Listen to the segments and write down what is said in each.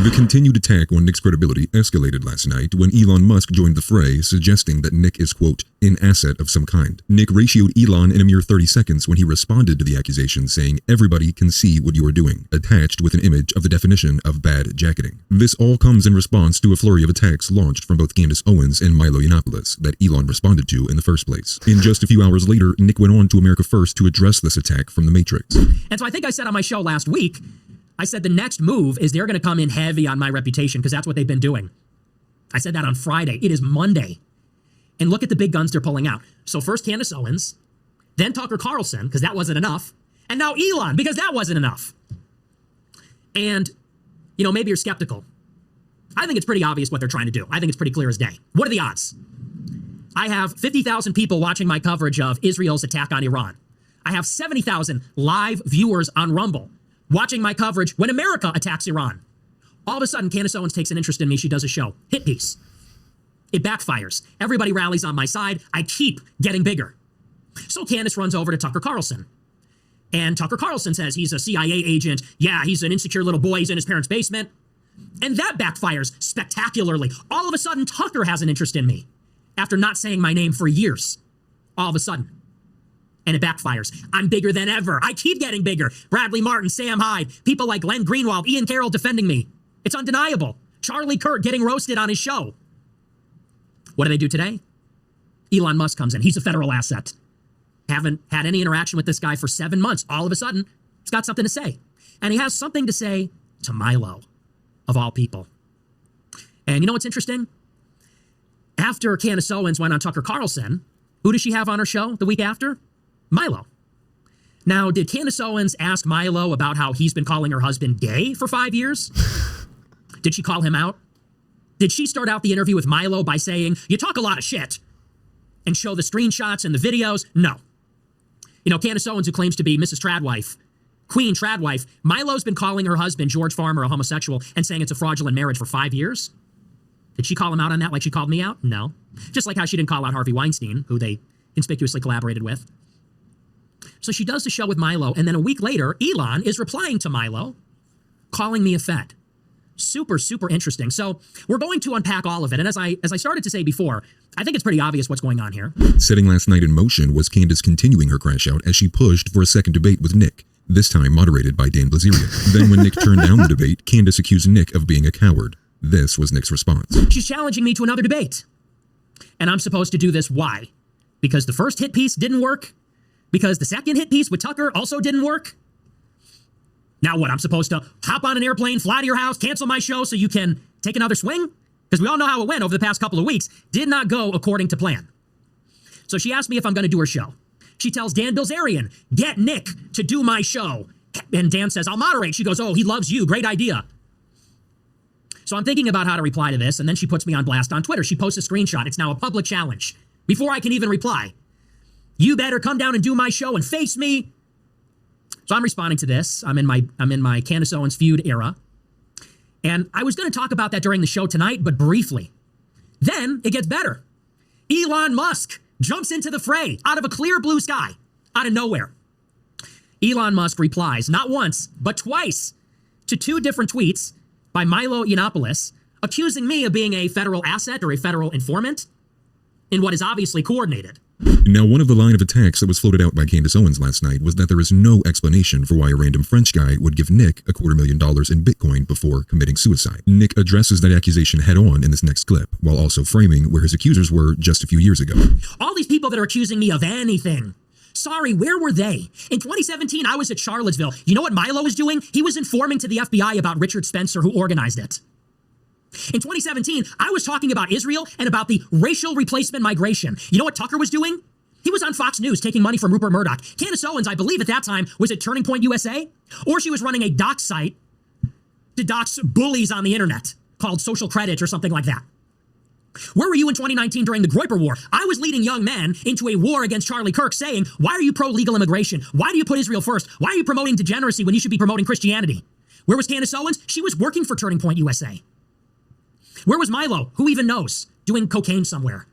The continued attack on Nick's credibility escalated last night when Elon Musk joined the fray, suggesting that Nick is, quote, an asset of some kind. Nick ratioed Elon in a mere 30 seconds when he responded to the accusation, saying, everybody can see what you are doing, attached with an image of the definition of bad jacketing. This all comes in response to a flurry of attacks launched from both Candace Owens and Milo Yiannopoulos that Elon responded to in the first place. In just a few hours later, Nick went on to America First to address this attack from the Matrix. And so I think I said on my show last week, I said the next move is they're going to come in heavy on my reputation because that's what they've been doing. I said that on Friday. It is Monday. And look at the big guns they're pulling out. So first Candace Owens, then Tucker Carlson, because that wasn't enough, and now Elon, because that wasn't enough. And, you know, maybe you're skeptical. I think it's pretty obvious what they're trying to do. I think it's pretty clear as day. What are the odds? I have 50,000 people watching my coverage of Israel's attack on Iran. I have 70,000 live viewers on Rumble watching my coverage when America attacks Iran. All of a sudden, Candace Owens takes an interest in me. She does a show. Hit piece. It backfires. Everybody rallies on my side. I keep getting bigger. So Candace runs over to Tucker Carlson. And Tucker Carlson says he's a CIA agent. Yeah, he's an insecure little boy. He's in his parents' basement. And that backfires spectacularly. All of a sudden, Tucker has an interest in me after not saying my name for years. All of a sudden. And it backfires. I'm bigger than ever. I keep getting bigger. Bradley Martin, Sam Hyde, people like Glenn Greenwald, Ian Carroll defending me. It's undeniable. Charlie Kirk getting roasted on his show. What do they do today? Elon Musk comes in. He's a federal asset. Haven't had any interaction with this guy for 7 months. All of a sudden, he's got something to say. And he has something to say to Milo, of all people. And you know what's interesting? After Candace Owens went on Tucker Carlson, who does she have on her show the week after? Milo. Now, did Candace Owens ask Milo about how he's been calling her husband gay for 5 years? Did she call him out? Did she start out the interview with Milo by saying, you talk a lot of shit, and show the screenshots and the videos? No. You know, Candace Owens, who claims to be Mrs. Tradwife, Queen Tradwife, Milo's been calling her husband, George Farmer, a homosexual, and saying it's a fraudulent marriage for 5 years. Did she call him out on that like she called me out? No. Just like how she didn't call out Harvey Weinstein, who they conspicuously collaborated with. So she does the show with Milo, and then a week later, Elon is replying to Milo, calling me a fed. Super, super interesting. So we're going to unpack all of it. And as I started to say before, I think it's pretty obvious what's going on here. Setting last night in motion was Candace continuing her crash out as she pushed for a second debate with Nick, this time moderated by Dan Blazerian. Then when Nick turned down the debate, Candace accused Nick of being a coward. This was Nick's response. She's challenging me to another debate. And I'm supposed to do this. Why? Because the first hit piece didn't work? Because the second hit piece with Tucker also didn't work? Now what, I'm supposed to hop on an airplane, fly to your house, cancel my show so you can take another swing? Because we all know how it went over the past couple of weeks. Did not go according to plan. So she asked me if I'm going to do her show. She tells Dan Bilzerian, get Nick to do my show. And Dan says, I'll moderate. She goes, oh, he loves you. Great idea. So I'm thinking about how to reply to this, and then she puts me on blast on Twitter. She posts a screenshot. It's now a public challenge. Before I can even reply, you better come down and do my show and face me. So I'm responding to this. I'm in my Candace Owens feud era. And I was going to talk about that during the show tonight, but briefly. Then it gets better. Elon Musk jumps into the fray out of a clear blue sky, out of nowhere. Elon Musk replies, not once, but twice, to 2 different tweets by Milo Yiannopoulos, accusing me of being a federal asset or a federal informant in what is obviously coordinated. Now, one of the line of attacks that was floated out by Candace Owens last night was that there is no explanation for why a random French guy would give Nick $250,000 in Bitcoin before committing suicide. Nick addresses that accusation head on in this next clip, while also framing where his accusers were just a few years ago. All these people that are accusing me of anything. Sorry, where were they? In 2017, I was at Charlottesville. You know what Milo was doing? He was informing to the FBI about Richard Spencer, who organized it. In 2017, I was talking about Israel and about the racial replacement migration. You know what Tucker was doing? He was on Fox News taking money from Rupert Murdoch. Candace Owens, I believe at that time, was at Turning Point USA, or she was running a dox site to dox bullies on the internet called Social Credit or something like that. Where were you in 2019 during the Groyper War? I was leading young men into a war against Charlie Kirk saying, why are you pro-legal immigration? Why do you put Israel first? Why are you promoting degeneracy when you should be promoting Christianity? Where was Candace Owens? She was working for Turning Point USA. Where was Milo? Who even knows? Doing cocaine somewhere.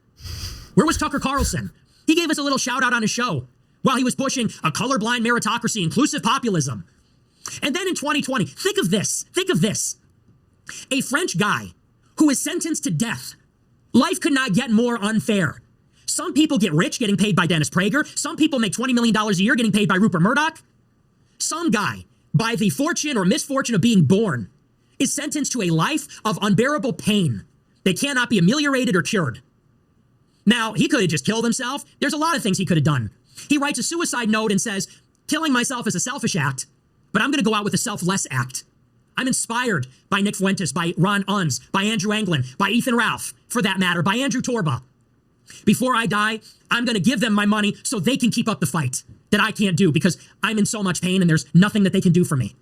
Where was Tucker Carlson? He gave us a little shout out on his show while he was pushing a colorblind meritocracy, inclusive populism. And then in 2020, think of this. A French guy who is sentenced to death. Life could not get more unfair. Some people get rich getting paid by Dennis Prager. Some people make $20 million a year getting paid by Rupert Murdoch. Some guy, by the fortune or misfortune of being born, is sentenced to a life of unbearable pain that cannot be ameliorated or cured. Now, he could have just killed himself. There's a lot of things he could have done. He writes a suicide note and says, killing myself is a selfish act, but I'm going to go out with a selfless act. I'm inspired by Nick Fuentes, by Ron Unz, by Andrew Anglin, by Ethan Ralph, for that matter, by Andrew Torba. Before I die, I'm going to give them my money so they can keep up the fight that I can't do because I'm in so much pain and there's nothing that they can do for me.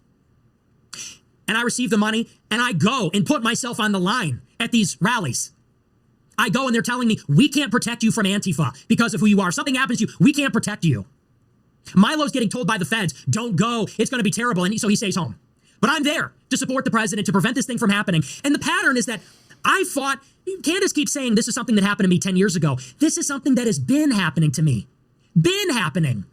And I receive the money and I go and put myself on the line at these rallies. I go and they're telling me, we can't protect you from Antifa because of who you are. Something happens to you, we can't protect you. Milo's getting told by the feds, don't go, it's going to be terrible. And so he stays home. But I'm there to support the president, to prevent this thing from happening. And the pattern is that I fought, Candace keeps saying this is something that happened to me 10 years ago. This is something that has been happening to me. Been happening.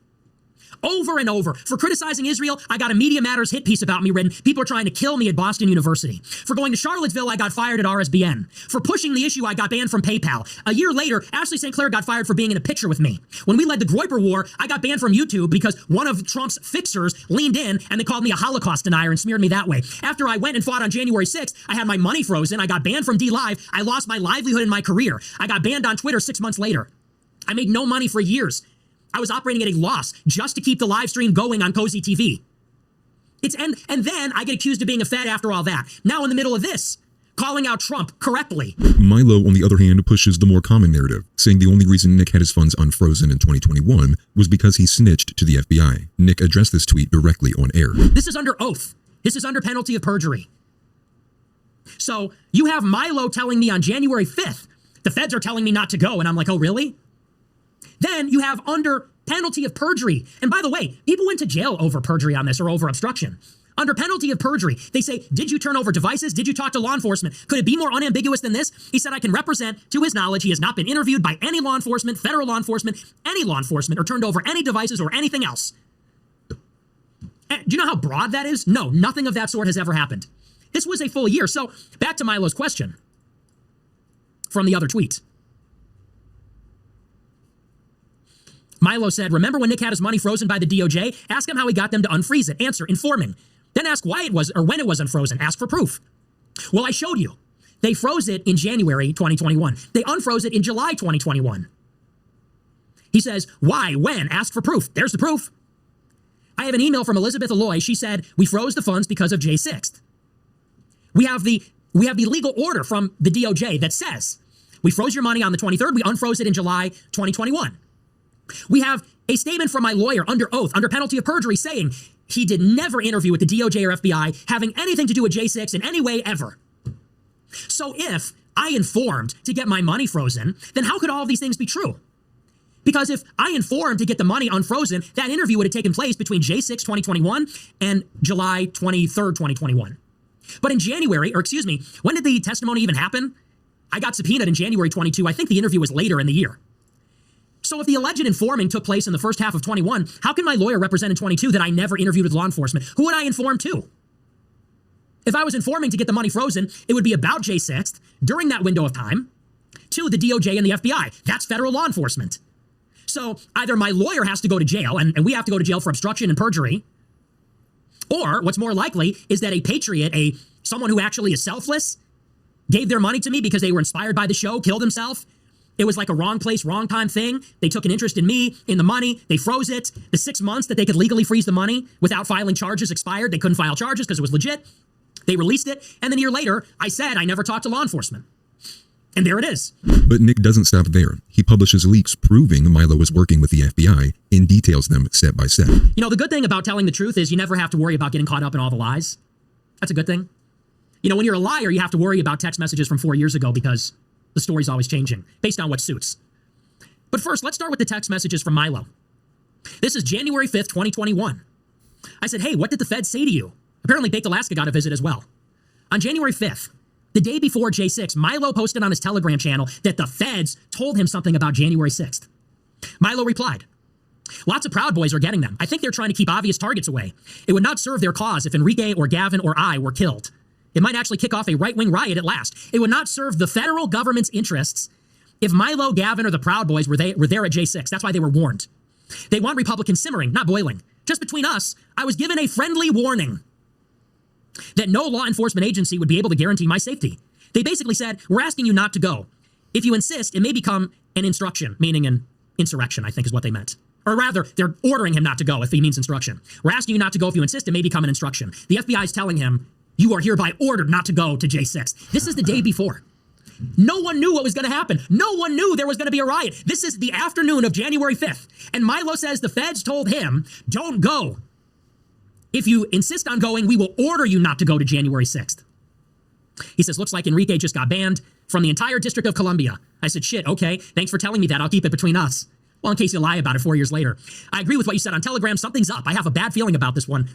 Over and over. For criticizing Israel, I got a Media Matters hit piece about me written. People are trying to kill me at Boston University. For going to Charlottesville, I got fired at RSBN. For pushing the issue, I got banned from PayPal. A year later, Ashley St. Clair got fired for being in a picture with me. When we led the Groyper War, I got banned from YouTube because one of Trump's fixers leaned in and they called me a Holocaust denier and smeared me that way. After I went and fought on January 6th, I had my money frozen. I got banned from DLive. I lost my livelihood and my career. I got banned on Twitter 6 months later. I made no money for years. I was operating at a loss just to keep the live stream going on Cozy TV. And then I get accused of being a Fed after all that. Now in the middle of this, calling out Trump correctly. Milo, on the other hand, pushes the more common narrative, saying the only reason Nick had his funds unfrozen in 2021 was because he snitched to the FBI. Nick addressed this tweet directly on air. This is under oath. This is under penalty of perjury. So you have Milo telling me on January 5th, the feds are telling me not to go. And I'm like, oh, really? Then you have under penalty of perjury. And by the way, people went to jail over perjury on this or over obstruction. Under penalty of perjury, they say, did you turn over devices? Did you talk to law enforcement? Could it be more unambiguous than this? He said, I can represent, to his knowledge, he has not been interviewed by any law enforcement, federal law enforcement, any law enforcement, or turned over any devices or anything else. And do you know how broad that is? No, nothing of that sort has ever happened. This was a full year. So back to Milo's question from the other tweet. Milo said, remember when Nick had his money frozen by the DOJ? Ask him how he got them to unfreeze it. Answer, informing. Then ask why it was or when it was unfrozen. Ask for proof. Well, I showed you. They froze it in January 2021. They unfroze it in July 2021. He says, why, when? Ask for proof. There's the proof. I have an email from Elizabeth Alloy. She said, we froze the funds because of J6th. We have the legal order from the DOJ that says, we froze your money on the 23rd. We unfroze it in July 2021. We have a statement from my lawyer under oath, under penalty of perjury, saying he did never interview with the DOJ or FBI having anything to do with J6 in any way ever. So if I informed to get my money frozen, then how could all of these things be true? Because if I informed to get the money unfrozen, that interview would have taken place between J6 2021 and July 23rd, 2021. But in January, or excuse me, when did the testimony even happen? I got subpoenaed in January 22. I think the interview was later in the year. So if the alleged informing took place in the first half of 21, how can my lawyer represent in 22 that I never interviewed with law enforcement? Who would I inform to? If I was informing to get the money frozen, it would be about J6th during that window of time to the DOJ and the FBI. That's federal law enforcement. So either my lawyer has to go to jail and we have to go to jail for obstruction and perjury, or what's more likely is that a patriot, someone who actually is selfless, gave their money to me because they were inspired by the show, killed himself. It was like a wrong place, wrong time thing. They took an interest in me, in the money. They froze it. The 6 months that they could legally freeze the money without filing charges expired. They couldn't file charges because it was legit. They released it. And then a year later, I said I never talked to law enforcement. And there it is. But Nick doesn't stop there. He publishes leaks proving Milo was working with the FBI and details them step by step. You know, the good thing about telling the truth is you never have to worry about getting caught up in all the lies. That's a good thing. You know, when you're a liar, you have to worry about text messages from 4 years ago because the story's always changing based on what suits. But first, let's start with the text messages from Milo. This is January 5th, 2021. I said, hey, what did the feds say to you? Apparently, Baked Alaska got a visit as well. On January 5th, the day before J6, Milo posted on his Telegram channel that the feds told him something about January 6th. Milo replied, lots of Proud Boys are getting them. I think they're trying to keep obvious targets away. It would not serve their cause if Enrique or Gavin or I were killed. It might actually kick off a right-wing riot at last. It would not serve the federal government's interests if Milo, Gavin, or the Proud Boys were there at J6. That's why they were warned. They want Republicans simmering, not boiling. Just between us, I was given a friendly warning that no law enforcement agency would be able to guarantee my safety. They basically said, we're asking you not to go. If you insist, it may become an instruction, meaning an insurrection, I think is what they meant. Or rather, they're ordering him not to go if he means instruction. We're asking you not to go. If you insist, it may become an instruction. The FBI is telling him, you are hereby ordered not to go to J6. This is the day before. No one knew what was going to happen. No one knew there was going to be a riot. This is the afternoon of January 5th. And Milo says the feds told him, don't go. If you insist on going, we will order you not to go to January 6th. He says, looks like Enrique just got banned from the entire District of Columbia. I said, shit, okay. Thanks for telling me that. I'll keep it between us. Well, in case you lie about it 4 years later. I agree with what you said on Telegram. Something's up. I have a bad feeling about this one.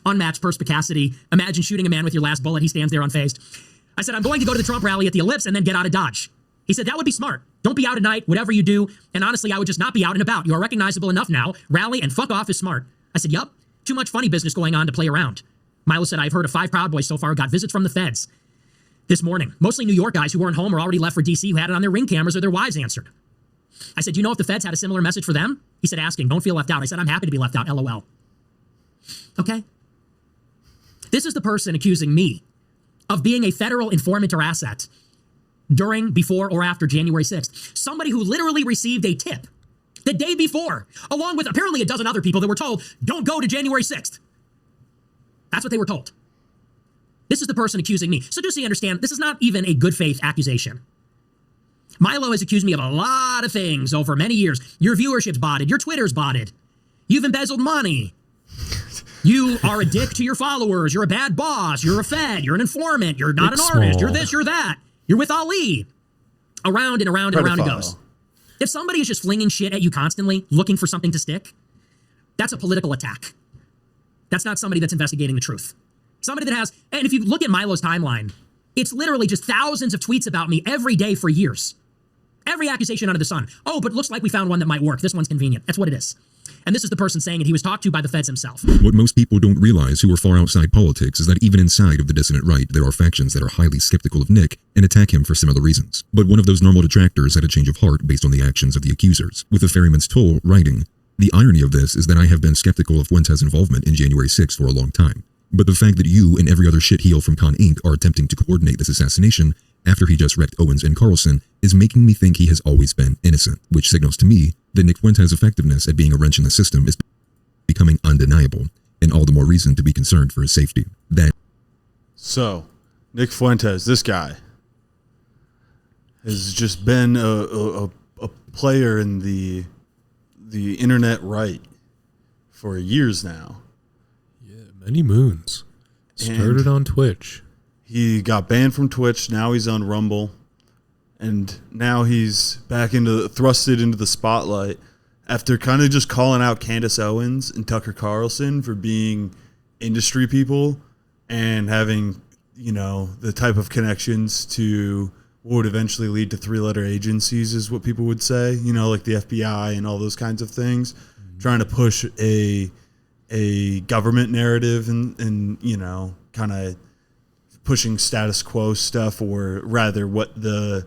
Unmatched perspicacity. Imagine shooting a man with your last bullet. He stands there unfazed. I said, I'm going to go to the Trump rally at the Ellipse and then get out of Dodge. He said, that would be smart. Don't be out at night, whatever you do. And honestly, I would just not be out and about. You are recognizable enough now. Rally and fuck off is smart. I said, yup. Too much funny business going on to play around. Milo said, I've heard of 5 Proud Boys so far who got visits from the feds this morning. Mostly New York guys who weren't home or already left for D.C. who had it on their Ring cameras or their wives answered. I said, do you know if the feds had a similar message for them? He said, asking, don't feel left out. I said, I'm happy to be left out, LOL. Okay? This is the person accusing me of being a federal informant or asset during, before, or after January 6th. Somebody who literally received a tip the day before, along with apparently a dozen other people that were told, don't go to January 6th. That's what they were told. This is the person accusing me. So just so you understand, this is not even a good faith accusation. Milo has accused me of a lot of things over many years. Your viewership's botted. Your Twitter's botted. You've embezzled money. You are a dick to your followers. You're a bad boss. You're a fed. You're an informant. You're not an artist. You're this, you're that. You're with Ali. Around and around and around it goes. If somebody is just flinging shit at you constantly, looking for something to stick, that's a political attack. That's not somebody that's investigating the truth. Somebody that has, and if you look at Milo's timeline, it's literally just thousands of tweets about me every day for years. Every accusation under the sun. Oh, but it looks like we found one that might work. This one's convenient. That's what it is. And this is the person saying it. He was talked to by the feds himself. What most people don't realize who are far outside politics is that even inside of the dissident right, there are factions that are highly skeptical of Nick and attack him for similar reasons. But one of those normal detractors had a change of heart based on the actions of the accusers, with the Ferryman's Toll writing, "The irony of this is that I have been skeptical of Fuentes' involvement in January 6th for a long time. But the fact that you and every other shitheel from Con Inc. are attempting to coordinate this assassination after he just wrecked Owens and Carlson is making me think he has always been innocent, which signals to me that Nick Fuentes' effectiveness at being a wrench in the system is becoming undeniable, and all the more reason to be concerned for his safety." So, Nick Fuentes, this guy, has just been a player in the internet right for years now. Many moons. Started on Twitch. He got banned from Twitch. Now he's on Rumble. And now he's back thrusted into the spotlight after kind of just calling out Candace Owens and Tucker Carlson for being industry people and having, the type of connections to what would eventually lead to 3-letter agencies is what people would say, like the FBI and all those kinds of things, trying to push a government narrative and kind of pushing status quo stuff, or rather what the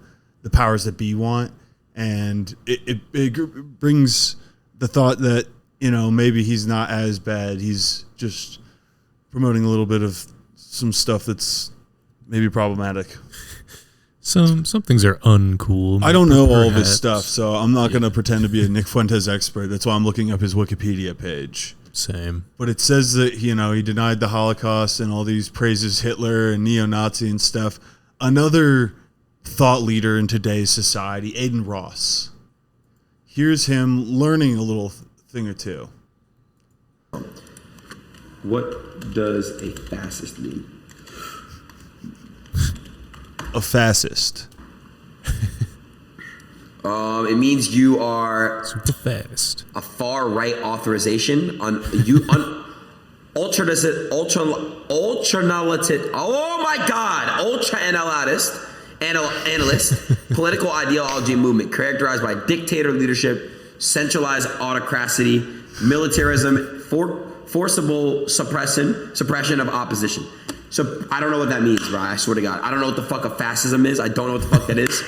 powers that be want. And it brings the thought that, maybe he's not as bad. He's just promoting a little bit of some stuff that's maybe problematic. Some things are uncool. I don't know all of his stuff, so I'm not going to pretend to be a Nick Fuentes expert. That's why I'm looking up his Wikipedia page. Same. But it says that, he denied the Holocaust and all these praises Hitler and neo-Nazi and stuff. Another thought leader in today's society, Adin Ross. Here's him learning a little thing or two. What does a fascist mean? A fascist. It means you are super fast. A far right authorization on ultra-analytic. Oh my God, ultra-analyst political ideology movement characterized by dictator leadership, centralized autocracy, militarism, forcible suppression of opposition. So I don't know what that means, bro. I swear to God. I don't know what the fuck a fascism is. I don't know what the fuck that is.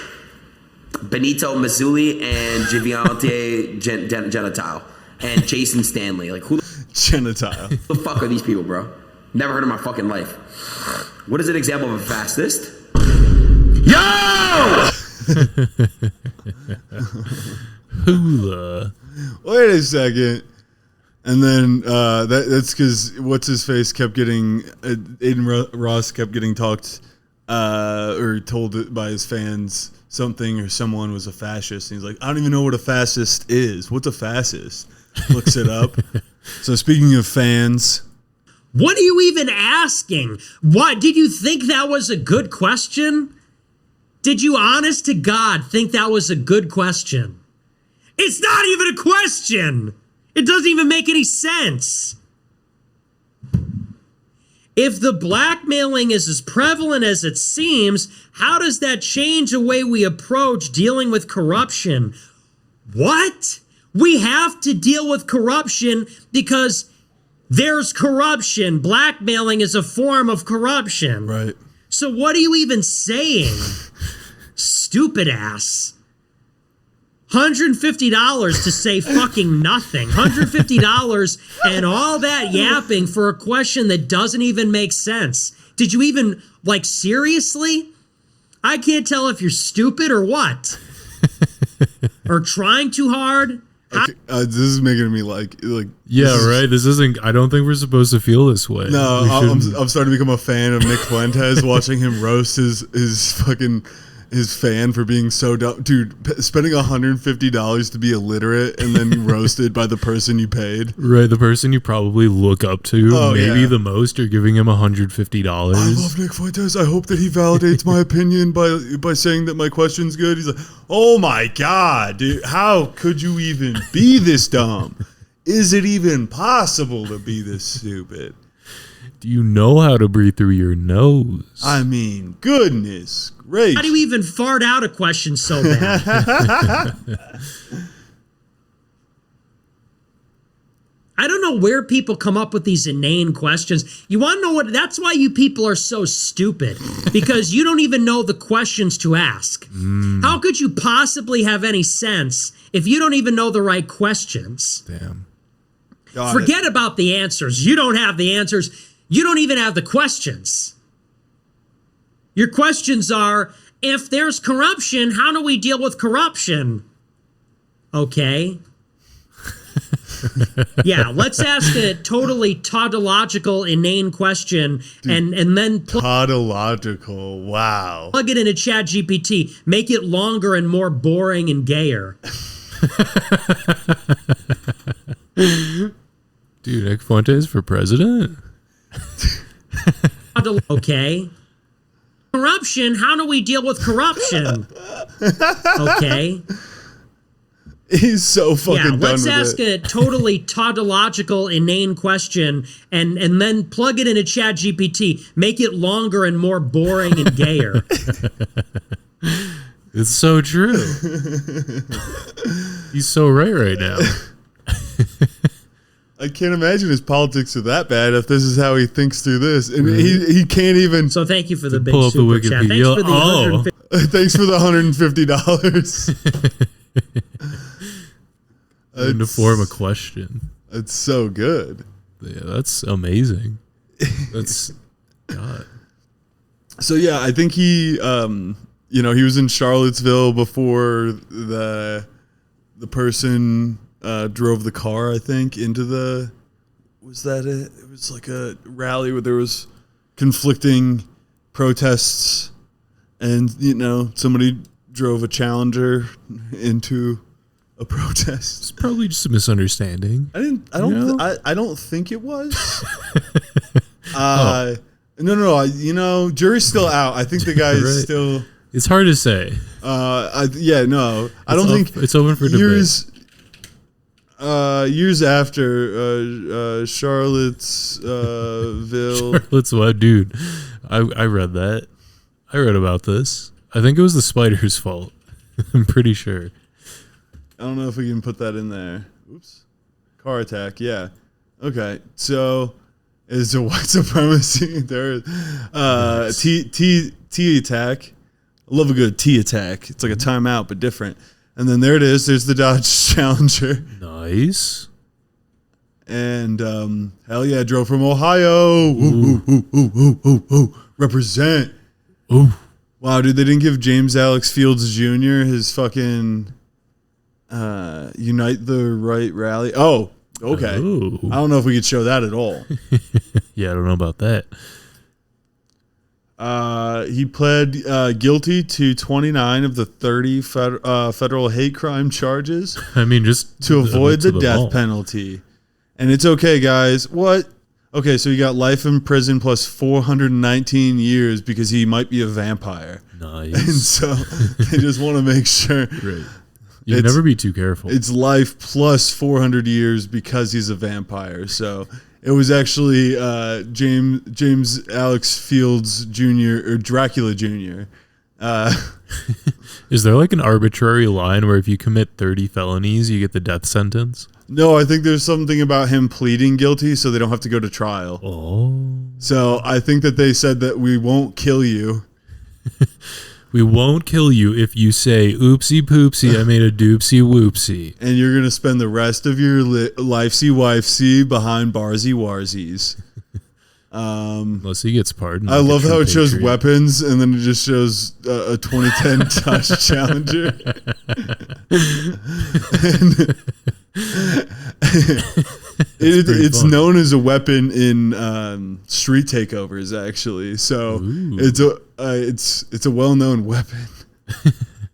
Benito Mazzulli and Giviante Genitile and Jason Stanley. Like, who Genitile. the fuck are these people, bro? Never heard of my fucking life. What is an example of a fascist? Yo! Hula. Wait a second. And then that's because what's his face kept getting Adin Ross kept getting talked or told by his fans something or someone was a fascist. And he's like, I don't even know what a fascist is. What's a fascist? Looks it up. So speaking of fans, What are you even asking? What, did you think that was a good question? Did you, honest to God, think that was a good question? It's not even a question. It doesn't even make any sense. If the blackmailing is as prevalent as it seems, how does that change the way we approach dealing with corruption? What? We have to deal with corruption because there's corruption. Blackmailing is a form of corruption. right? So what are you even saying? Stupid ass. $150 to say fucking nothing. $150 and all that yapping for a question that doesn't even make sense. Did you even, like, seriously? I can't tell if you're stupid or what. Or trying too hard. Okay, this is making me like Yeah, right. This isn't. I don't think we're supposed to feel this way. no. We I'm shouldn't. starting to become a fan of Nick Fuentes, watching him roast his fucking his fan for being so dumb, dude. Spending $150 to be illiterate and then roasted by the person you paid. Right, the person you probably look up to, Oh, maybe yeah. the most, you're giving him $150. I love Nick Fuentes. I hope that he validates my opinion by saying that my question's good. He's like, oh my God, dude, how could you even be this dumb? Is it even possible to be this stupid? Do you know how to breathe through your nose? I mean, goodness gracious. How do you even fart out a question so bad? I don't know where people come up with these inane questions. You want to know what? That's why you people are so stupid, because you don't even know the questions to ask. How could you possibly have any sense if you don't even know the right questions? Damn. Got Forget about the answers. You don't have the answers. You don't even have the questions. Your questions are, if there's corruption, how do we deal with corruption? Okay. Yeah, let's ask a totally tautological, inane question and then Tautological. Wow. plug it into Chat GPT. Make it longer and more boring and gayer. Dude, Nick Fuentes for president? Okay. Corruption, how do we deal with corruption? Okay. He's so fucking Yeah, done let's with ask it. a totally tautological, inane question and then plug it into Chat GPT. Make it longer and more boring and gayer. It's so true. He's so right now. I can't imagine his politics are that bad if this is how he thinks through this. And he can't even. So thank you for the big pull up the super chat. Thanks Wikipedia. for the Oh. 150. Thanks for the $150. In the form of question. It's so good. Yeah, that's amazing. That's God. So yeah, I think he, he was in Charlottesville before the person drove the car. I think into the. Was that it? It was like a rally where there was conflicting protests, and somebody drove a Challenger into a protest. It's probably just a misunderstanding. I don't think it was. Oh. No. Jury's still out. I think the guy is Right. still. It's hard to say. I don't think It's open for years. Years after Charlottesville. Charlotte's what, dude? I read that. I read about this. I think it was the spider's fault. I'm pretty sure. I don't know if we can put that in there. Oops. Car attack. Yeah. Okay. So is a white supremacy. There is T attack. I love a good T attack. It's like a timeout, but different. And then there it is. There's the Dodge Challenger. Nice. And hell yeah, drove from Ohio. Ooh. Represent. Ooh. Wow, dude, they didn't give James Alex Fields Jr. his fucking Unite the Right rally. Oh, okay. Ooh. I don't know if we could show that at all. Yeah, I don't know about that. He pled guilty to 29 of the 30 federal hate crime charges. I mean, just to avoid the death all. penalty. And it's okay, guys. What? Okay, so he got life in prison plus 419 years because he might be a vampire. Nice. And so they just want to make sure. Right. You can never be too careful. It's life plus 400 years because he's a vampire. So it was actually James Alex Fields Jr. or Dracula Jr. Is there like an arbitrary line where if you commit 30 felonies, you get the death sentence? No, I think there's something about him pleading guilty so they don't have to go to trial. Oh. So I think that they said that we won't kill you. We won't kill you if you say, oopsie poopsie, I made a doopsie whoopsie. And you're going to spend the rest of your lifesy wifesy behind barsy warsies. Unless he gets pardoned. I like a love true how it shows patriot. weapons and then it just shows a 2010 Dodge Challenger. It's known as a weapon in street takeovers, actually. So it's a well-known weapon.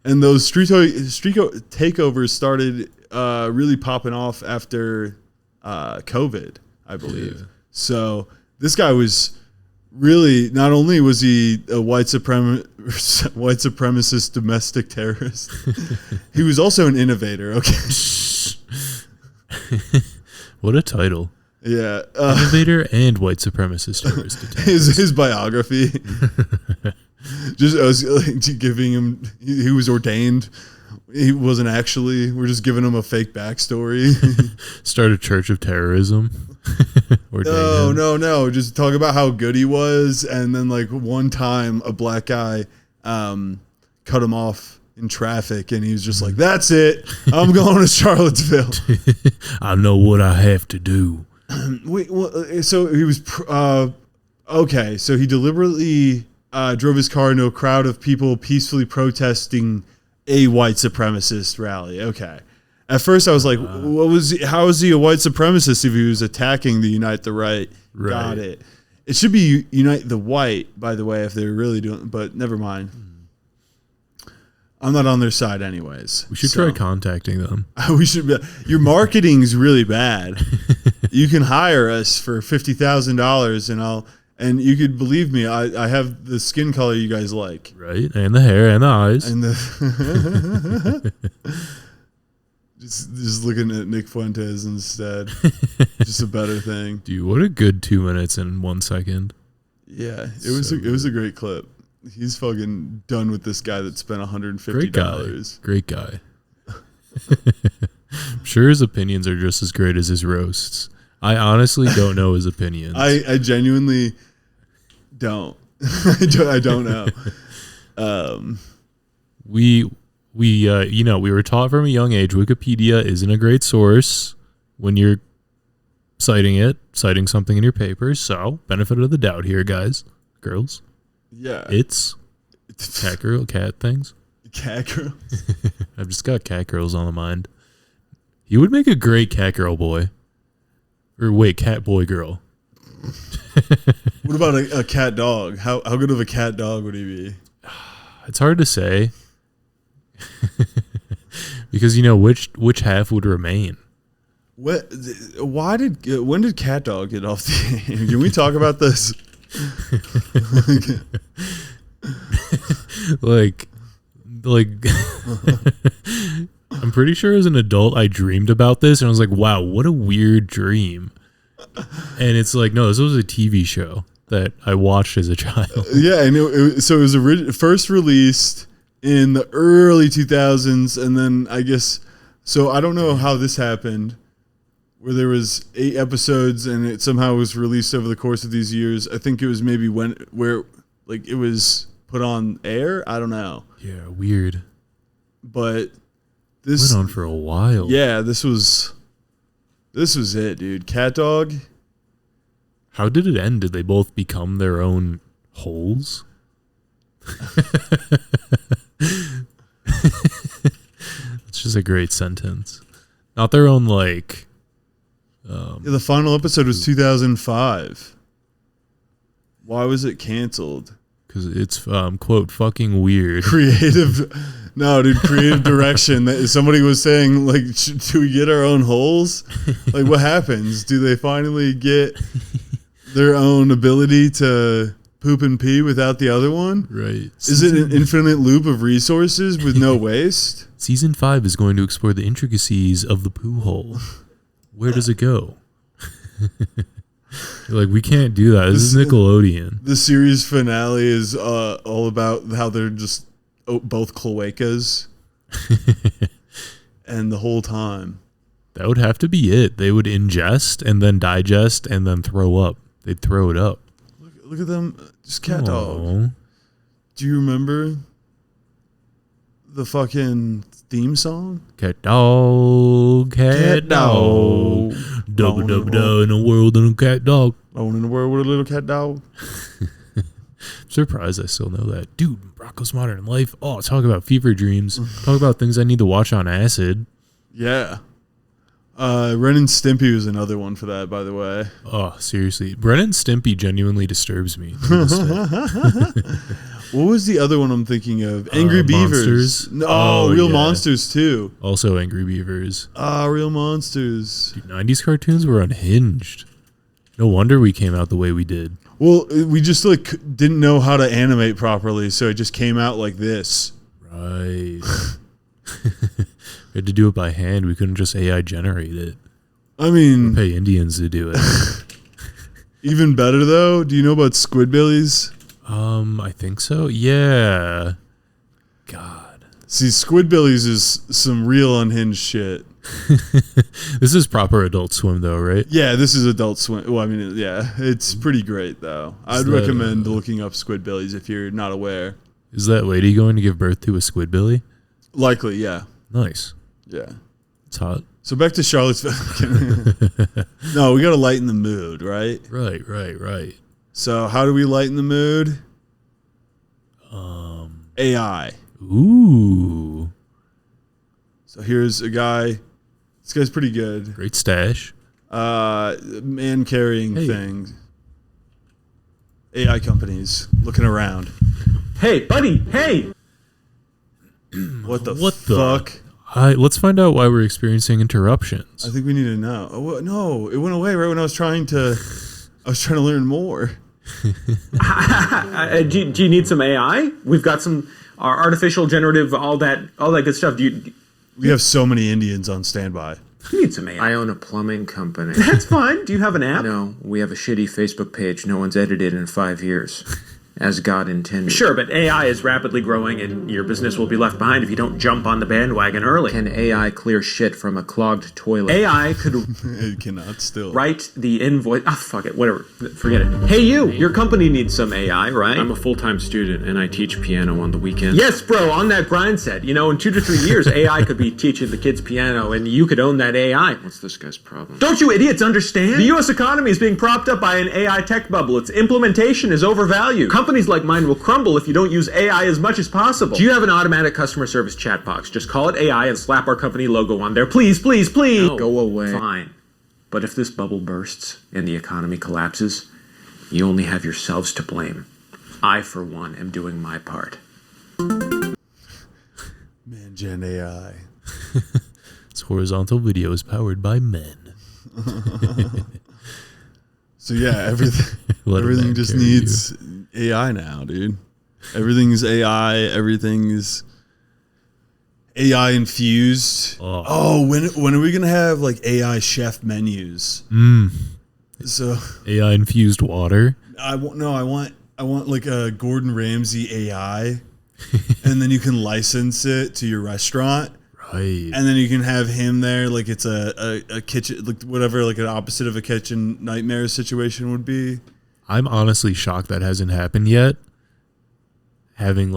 And those street takeovers started really popping off after COVID, I believe. Yeah. So this guy was really, not only was he a white supremacist domestic terrorist, he was also an innovator. Okay. What a title. Yeah. Innovator and white supremacist terrorist. His biography. Just us giving him, he was ordained. He wasn't actually. We're just giving him a fake backstory. Start a church of terrorism. No. Just talk about how good he was. And then like one time a black guy cut him off in traffic and he was just like, that's it. I'm going to Charlottesville. I know what I have to do. So he was, okay. So he deliberately drove his car into a crowd of people peacefully protesting a white supremacist rally. Okay. At first I was like, how is he a white supremacist if he was attacking the Unite the Right? Right. Got it. It should be Unite the White, by the way, if they're really doing, but never mind. I'm not on their side anyways. We should try contacting them. We should be, your marketing's really bad. You can hire us for $50,000 and you could believe me, I have the skin color you guys like. Right. And the hair and the eyes. And just looking at Nick Fuentes instead. Just a better thing. Dude, what a good 2 minutes and 1 second. Yeah, it was a great clip. He's fucking done with this guy that spent $150. Great guy. I'm sure his opinions are just as great as his roasts. I honestly don't know his opinions. I genuinely don't. I don't know. We were taught from a young age Wikipedia isn't a great source when you're citing something in your papers. So benefit of the doubt here, guys, girls. Yeah, it's cat things. Cat girl. I've just got cat girls on the mind. You would make a great cat girl boy. Or wait, cat boy girl. What about a cat dog? How good of a cat dog would he be? It's hard to say. Because which half would remain. When did cat dog get off the game? Can we talk about this? like I'm pretty sure as an adult I dreamed about this and I was like, wow, what a weird dream. And it's like, no, this was a TV show that I watched as a child. Yeah, and it was first released in the early 2000s, and then I guess, so I don't know how this happened. where there was 8 episodes and it somehow was released over the course of these years. I think it was maybe where it was put on air. I don't know. Yeah, weird. But this went on for a while. Yeah, this was it, dude. Cat Dog. How did it end? Did they both become their own holes? It's just a great sentence. Not their own, like... the final episode was 2005. Why was it canceled? Because it's, quote, fucking weird. Creative direction. That somebody was saying, like, do we get our own holes? Like, what happens? Do they finally get their own ability to poop and pee without the other one? Right. Is it an infinite loop of resources with no waste? Season 5 is going to explore the intricacies of the poo hole. Where does it go? Like, we can't do that. This is Nickelodeon. The series finale is all about how they're just both cloacas. And the whole time. That would have to be it. They would ingest and then digest and then throw up. They'd throw it up. Look at them. Just Cat Dog. Do you remember the fucking theme song? Cat dog, cat dog. Double double double in a world and a cat dog. Alone in the world with a little cat dog. I'm surprised I still know that. Dude, Rocko's Modern Life. Oh, talk about fever dreams. Talk about things I need to watch on acid. Yeah. Ren and Stimpy was another one for that, by the way. Oh, seriously. Ren and Stimpy genuinely disturbs me. What was the other one I'm thinking of? Angry Beavers. Monsters. No, Real Monsters too. Also Angry Beavers. Real Monsters. Dude, 90s cartoons were unhinged. No wonder we came out the way we did. Well, we just didn't know how to animate properly, so it just came out like this. Right. We had to do it by hand. We couldn't just AI generate it. I mean, pay Indians to do it. Even better though. Do you know about Squidbillies? I think so. Yeah. God. See, Squidbillies is some real unhinged shit. This is proper Adult Swim though, right? Yeah, this is Adult Swim. Well, I mean, yeah, it's pretty great though. I'd recommend looking up Squidbillies if you're not aware. Is that lady going to give birth to a Squidbilly? Likely, yeah. Nice. Yeah. It's hot. So back to Charlottesville. No, we got to lighten the mood, right? Right. So how do we lighten the mood? AI. Ooh. So here's a guy. This guy's pretty good. Great stash. Man carrying things. AI companies looking around. Hey, buddy. Hey. What the fuck? Let's find out why we're experiencing interruptions. I think we need to know. Oh, no, it went away right when I was trying to learn more. Do you need some AI? We've got some artificial generative, all that good stuff. We have so many Indians on standby. You need some AI. I own a plumbing company. That's fine. Do you have an app? No, we have a shitty Facebook page no one's edited in 5 years. As God intended. Sure, but AI is rapidly growing and your business will be left behind if you don't jump on the bandwagon early. Can AI clear shit from a clogged toilet? AI could It cannot still. write the invoice. Fuck it. Whatever. Forget it. Hey, your company needs some AI, right? I'm a full-time student and I teach piano on the weekend. Yes, bro, on that grind set. You know, in 2 to 3 years, AI could be teaching the kids piano and you could own that AI. What's this guy's problem? Don't you idiots understand? The U.S. economy is being propped up by an AI tech bubble. Its implementation is overvalued. Companies like mine will crumble if you don't use AI as much as possible. Do you have an automatic customer service chat box? Just call it AI and slap our company logo on there. Please, please, please. No. Go away. Fine. But if this bubble bursts and the economy collapses, you only have yourselves to blame. I, for one, am doing my part. Man, Gen AI. This horizontal video is powered by men. So yeah, everything just needs AI now, dude. Everything's AI. Everything's AI infused. When are we gonna have like AI chef menus? So AI infused water. I want like a Gordon Ramsay AI, and then you can license it to your restaurant. Right. And then you can have him there, like it's a kitchen, like whatever, like an opposite of a kitchen nightmare situation would be. I'm honestly shocked that hasn't happened yet. Having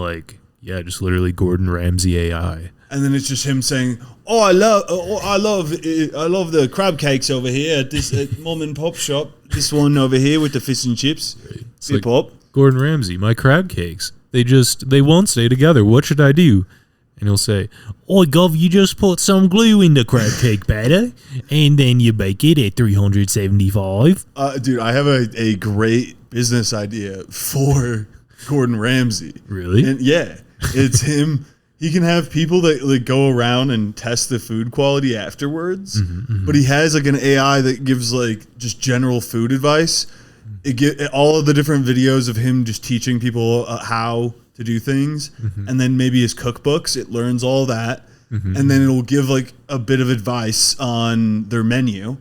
just literally Gordon Ramsay AI. And then it's just him saying, I love the crab cakes over here at this mom and pop shop. This one over here with the fish and chips. Right. It's Hip hop. Gordon Ramsay, my crab cakes. They won't stay together. What should I do? And he'll say, Gov, you just put some glue in the crab cake batter, and then you bake it at 375. Dude, I have a great business idea for Gordon Ramsay. Really? And yeah, it's him. He can have people that go around and test the food quality afterwards, but he has an AI that gives just general food advice. It get all of the different videos of him just teaching people how to do things, and then maybe his cookbooks. It learns all that, and then it'll give a bit of advice on their menu,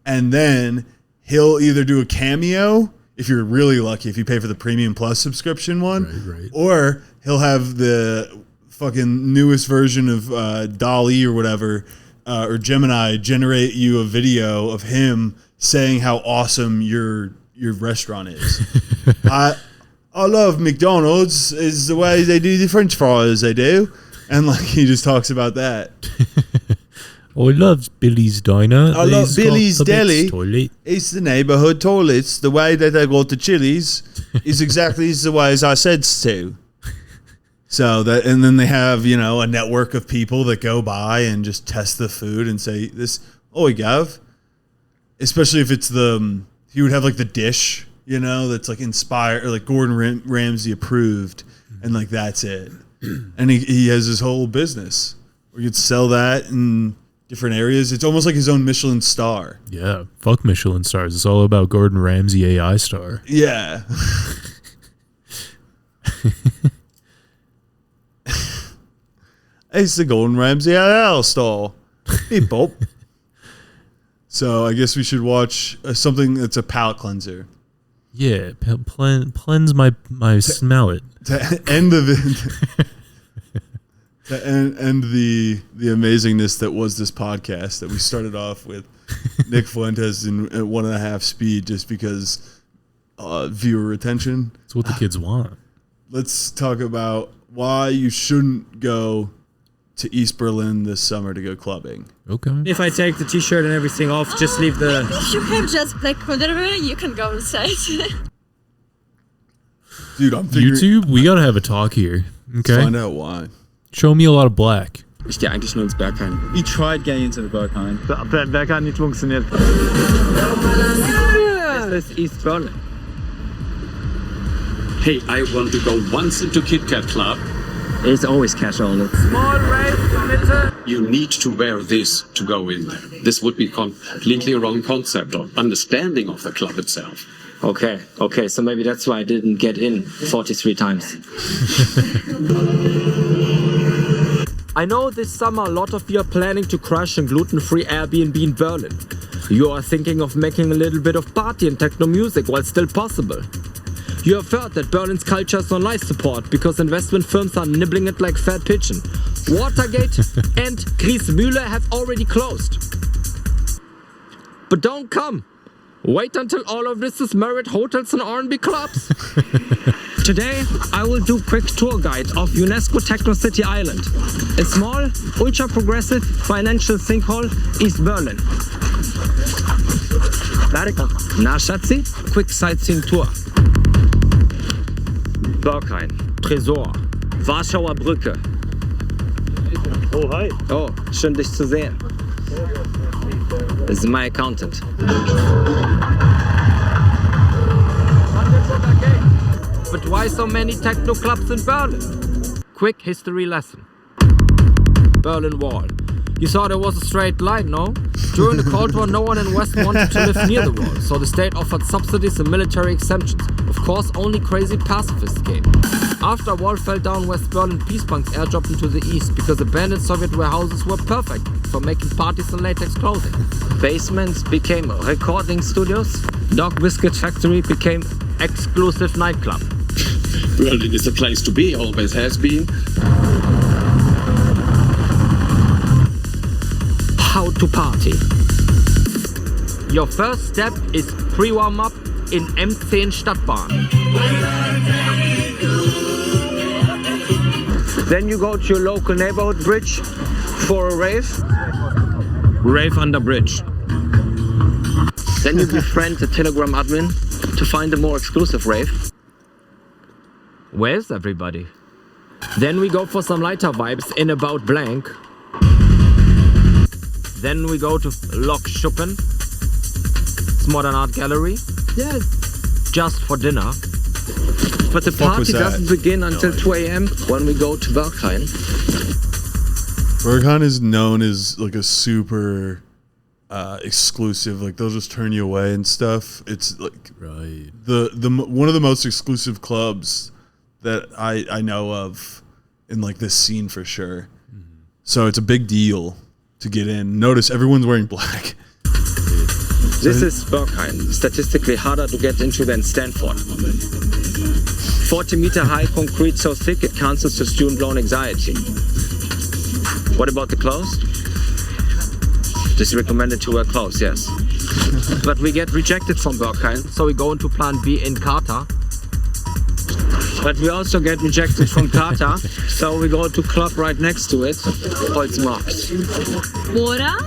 and then he'll either do a cameo if you're really lucky, if you pay for the Premium Plus subscription one, right. Or he'll have the fucking newest version of DALL-E or whatever, or Gemini generate you a video of him saying how awesome your restaurant is. I love McDonald's is the way they do the French fries they do, and he just talks about that. I love Billy's Diner. I love Billy's Deli. Toilet. It's the neighborhood toilets. The way that they go to Chili's is exactly the way as I said to. So that, and then they have, a network of people that go by and just test the food and say this, Gav. Especially if it's he would have the dish, that's inspired or Gordon Ramsay approved, and that's it. And he has his whole business where you could sell that in different areas. It's almost like his own Michelin star. Yeah, fuck Michelin stars. It's all about Gordon Ramsay AI star. Yeah. It's the Gordon Ramsay AI star. Hey, Bob. So I guess we should watch something that's a palate cleanser. Yeah, cleanse my smell. To end end the amazingness that was this podcast that we started off with Nick Fuentes in at 1.5 speed just because viewer retention. It's what the kids want. Let's talk about why you shouldn't go to East Berlin this summer to go clubbing. Okay. If I take the t-shirt and everything off, just leave the... If you have just black whatever, you can go inside. Dude, I'm figuring... YouTube, we gotta have a talk here. Okay. Let's find out why. Show me a lot of black. Ich gehe eigentlich nur ins Berghain. We tried getting into the Berghain. Berghain nicht funktioniert. This is East Berlin. Hey, I want to go once into Kit Kat Club. It's always cash only. Small race, you need to wear this to go in there. This would be completely wrong concept or understanding of the club itself. Okay, so maybe that's why I didn't get in 43 times. I know this summer a lot of you are planning to crash a gluten-free Airbnb in Berlin. You are thinking of making a little bit of party and techno music while still possible. You have heard that Berlin's culture is on life support because investment firms are nibbling it like fat pigeon. Watergate and Griesmühle have already closed. But don't come. Wait until all of this is Marriott hotels and R&B clubs. Today, I will do quick tour guide of UNESCO Techno City Island, a small, ultra-progressive financial sinkhole, East Berlin. Na, Schatzi? Quick sightseeing tour. Berghain, Tresor, Warschauer Brücke. Oh, hi. Oh, schön dich zu sehen. This is my accountant. But why so many techno clubs in Berlin? Quick history lesson. Berlin Wall. You saw there was a straight line, no? During the Cold War, no one in West wanted to live near the wall, so the state offered subsidies and military exemptions. Of course, only crazy pacifists came. After a wall fell down, West Berlin peace punks airdropped into the east because abandoned Soviet warehouses were perfect for making parties in latex clothing. Basements became recording studios. Dog Biscuit Factory became exclusive nightclub. Berlin is a place to be, always has been. go to party. Your first step is pre-warm-up in M10 Stadtbahn. Then you go to your local neighborhood bridge for a rave. Rave under bridge. Then you befriend the Telegram admin to find a more exclusive rave. Where's everybody? Then we go for some lighter vibes in About Blank. Then we go to Lok Schuppen. It's modern art gallery. Yeah. Just for dinner. But the party doesn't begin until 2 a.m. when we go to Berghain. Berghain is known as like a super exclusive, like they'll just turn you away and stuff. It's like the one of the most exclusive clubs that I know of in like this scene for sure. So it's a big deal to get in. Notice everyone's wearing black. This is Berghain, statistically harder to get into than Stanford. 40-meter high concrete so thick it cancels the student loan anxiety. What about the clothes? This is recommended to wear clothes, yes. But we get rejected from Berghain, so we go into Plan B in Carter. But we also get rejected from Carter, so we go to club right next to it, Holzmarkt. Water.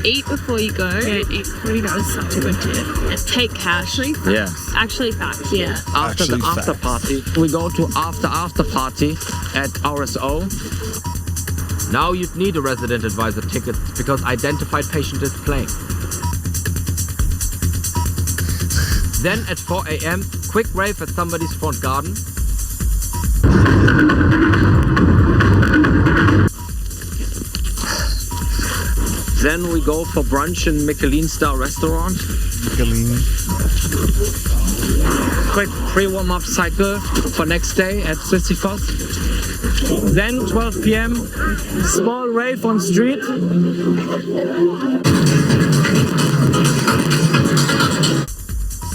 Eat before you go. Yeah, eat before you go is such a good tip. Take cash. Yeah. Actually facts, yeah. After the after party, we go to after party at RSO. Now you'd need a resident advisor ticket because identified patient is playing. Then at 4 a.m., quick rave at somebody's front garden. Then we go for brunch in Michelin star restaurant. Michelin. Quick pre-warm-up cycle for next day at Sisyphos. Then 12 p.m. small rave on street.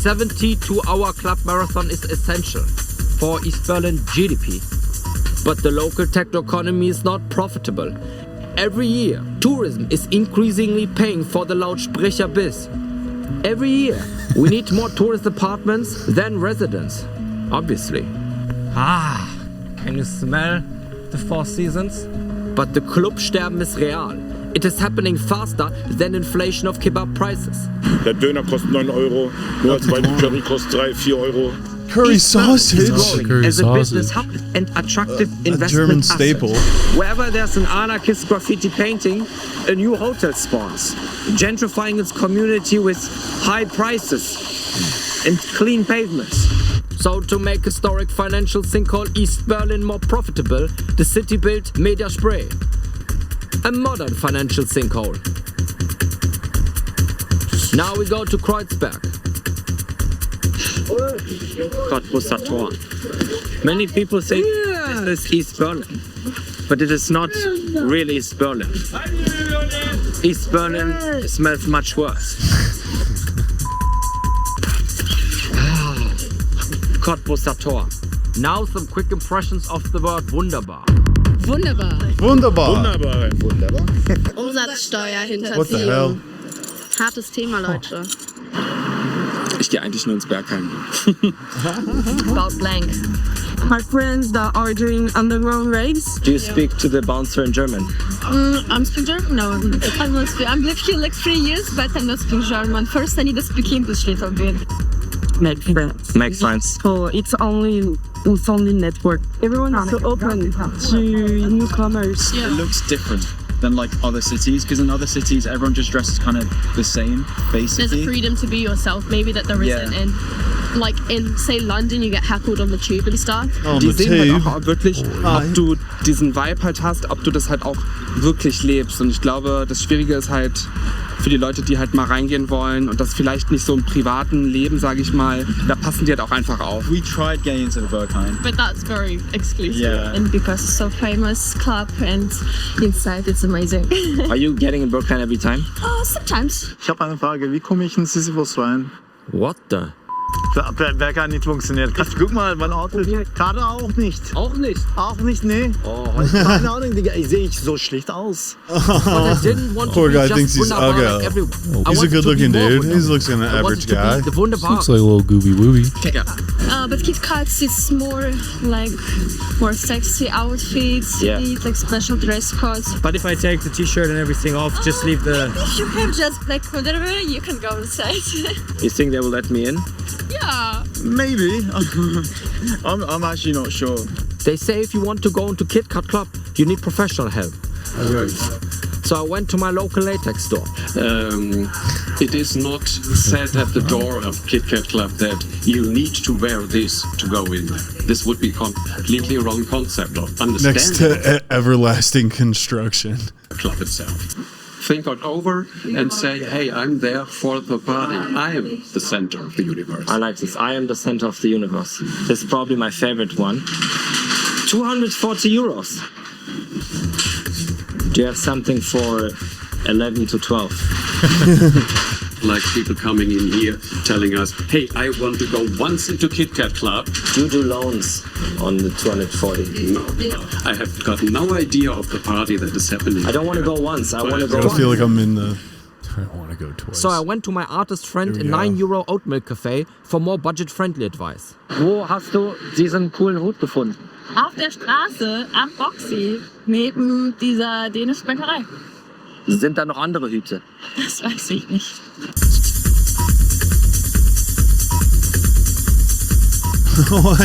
"72-hour club marathon is essential for East Berlin GDP. But the local techno economy is not profitable. Every year, tourism is increasingly paying for the Lautsprecher biz. Every year, we need more tourist apartments than residents, obviously. Can you smell the Four Seasons? But the Clubsterben is real. It is happening faster than inflation of kebab prices. Der Döner kostet 9 Euro, nur als zweite Curry kostet 3, 4 Euro. Curry sausage. As a business hub and attractive investment German asset. staple. Wherever there's an anarchist graffiti painting, a new hotel spawns, gentrifying its community with high prices and clean pavements. So to make historic financial sinkhole East Berlin more profitable, the city built Media Spray, a modern financial sinkhole. Now we go to Kreuzberg. Cottbusser Tor. Many people say this is East Berlin, but it is not really East Berlin. East Berlin smells much worse. Cottbusser Tor. Now some quick impressions of the word wunderbar. Wunderbar. Wunderbar. Umsatzsteuer, What the hell? Hartes Thema, Leute. Ich gehe eigentlich nur ins Bergheim. About blank. My friends that are doing underground raves. Do you speak to the bouncer in German? I'm speaking German? No, I'm not speaking. I'm lived here like 3 years, but I'm not speaking German. First, I need to speak English a little bit. Make friends. Make friends. So it's only network. Everyone is so open to newcomers. It looks different than like other cities, because in other cities everyone just dresses kind of the same, basically. There's a freedom to be yourself, maybe that there isn't in, like in, say, London, you get heckled on the tube and stuff. Die sehen halt auch wirklich, ob du diesen Vibe halt hast, ob du das halt auch wirklich lebst. Und ich glaube, das Schwierige ist halt für die Leute, die halt mal reingehen wollen und das vielleicht nicht so im privaten Leben, sage ich mal, da passen die halt auch einfach auf. We tried getting into the Berghain. But that's very exclusive. Yeah. And because it's so famous club and inside it's amazing. Are you getting in Berghain every time? Sometimes. Ich habe eine Frage, wie komme ich in Sisyphos rein? What the? Der Bäcker hat nicht funktioniert. Guck mal, mein Outfit. Karte auch nicht. Auch nicht? Auch nicht, nee. Oh, keine Ahnung, Digga. Ich sehe nicht so schlecht aus. Poor guy thinks he's ugly. He's a good-looking dude. He looks like an average guy. Looks like a little gooby wooby. But Kit Kats is more like more sexy outfits. Yeah. You need like special dress codes. But if I take the t-shirt and everything off, just leave the... If you have just black underwear, you can go inside. You think they will let me in? Yeah. Maybe. I'm actually not sure. They say if you want to go into Kit Kat Club, you need professional help. So I went to my local latex store. It is not said at the door of Kit Kat Club that you need to wear this to go in there. This would be completely wrong concept of understanding Next to everlasting construction. the club itself. Think it over and say, hey, I'm there for the party. I am the center of the universe. I like this. I am the center of the universe. This is probably my favorite one. 240 euros. Do you have something for 11 to 12? Like people coming in here telling us, hey, I want to go once into Kit Kat Club. You do loans on the 240. No, I have got no idea of the party that is happening. I don't want to go once. I want to go I feel like I'm in the... I want to go twice. So I went to my artist friend in €9 oat milk cafe for more budget-friendly advice. Wo hast du diesen coolen Hut gefunden? Auf der Straße am Boxy neben dieser dänischen Bäckerei. Sind da noch andere Hüte? Das weiß ich nicht.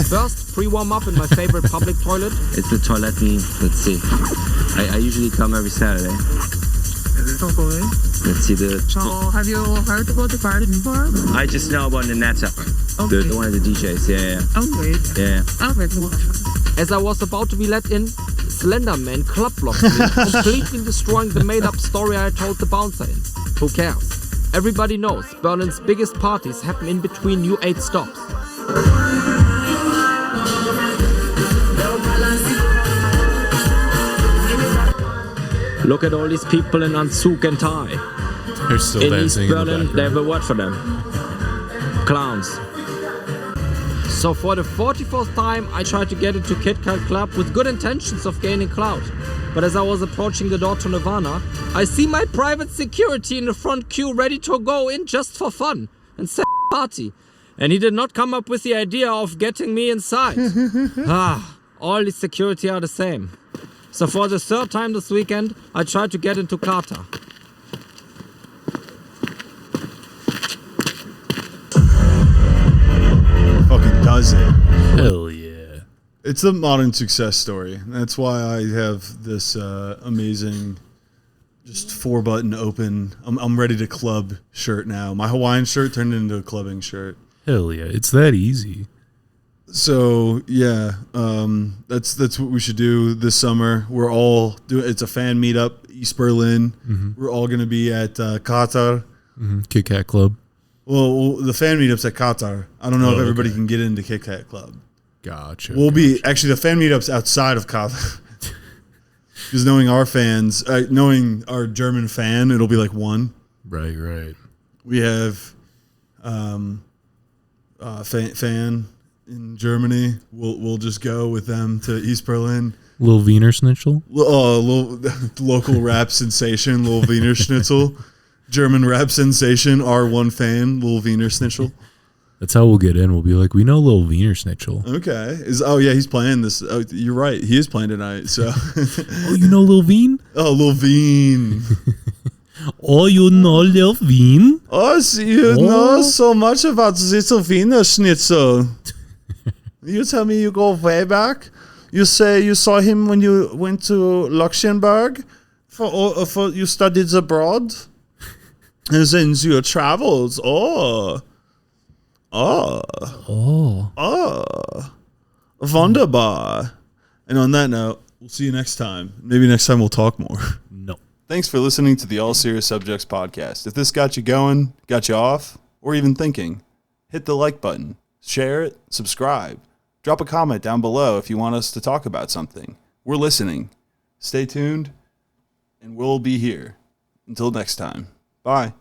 First, pre-warm up in my favorite public toilet. It's the toilet. Let's see. I usually come every Saturday. Let's see the... So, have you heard about the party before? I just know about Nanetta. Okay. The one of the DJs, yeah. Okay. Yeah. Okay. As I was about to be let in, Slender Man club blocked me, completely destroying the made-up story I told the bouncer in. Who cares? Everybody knows Berlin's biggest parties happen in between new 8 stops. Look at all these people in Anzug and tie. They're still in dancing East in the Berlin, background. they have a word for them. Clowns. So for the 44th time, I tried to get into Kit Kat Club with good intentions of gaining clout. But as I was approaching the door to Nirvana, I see my private security in the front queue ready to go in just for fun and say party. And he did not come up with the idea of getting me inside. All the security are the same. So for the 3rd time this weekend, I tried to get into Qatar. Fucking does it. Hell yeah. It's a modern success story. That's why I have this amazing, just 4-button open, I'm ready to club shirt now. My Hawaiian shirt turned into a clubbing shirt. Hell yeah. It's that easy. So yeah, that's what we should do this summer. We're all doing. It's a fan meetup, East Berlin. Mm-hmm. We're all going to be at Qatar. Mm-hmm. Kit Kat Club. Well, the fan meetup's at Qatar. I don't know if everybody can get into Kit Kat Club. Gotcha. We'll be actually the fan meetup's outside of Qatar. Because knowing our fans, knowing our German fan, it'll be like one. Right. We have fan in Germany. We'll just go with them to East Berlin. Little Wiener Schnitzel. Little local rap sensation, Lil Wiener Schnitzel. German rap sensation, R1 fan, Lil Wiener Schnitzel. That's how we'll get in. We'll be like, we know Lil Wiener Schnitzel. Okay. He's playing this. Oh, you're right. He is playing tonight. So. Oh, you know Lil Wien? Oh, Lil Wien. Oh, you know Lil Wien? Oh, so you know so much about this Wiener Schnitzel. You tell me you go way back. You say you saw him when you went to Luxembourg for you studied abroad. And then your travels. Wunderbar. And on that note, we'll see you next time. Maybe next time we'll talk more. No. Thanks for listening to the All Serious Subjects podcast. If this got you going, got you off, or even thinking, hit the like button, share it, subscribe. Drop a comment down below if you want us to talk about something. We're listening. Stay tuned, and we'll be here. Until next time. Bye.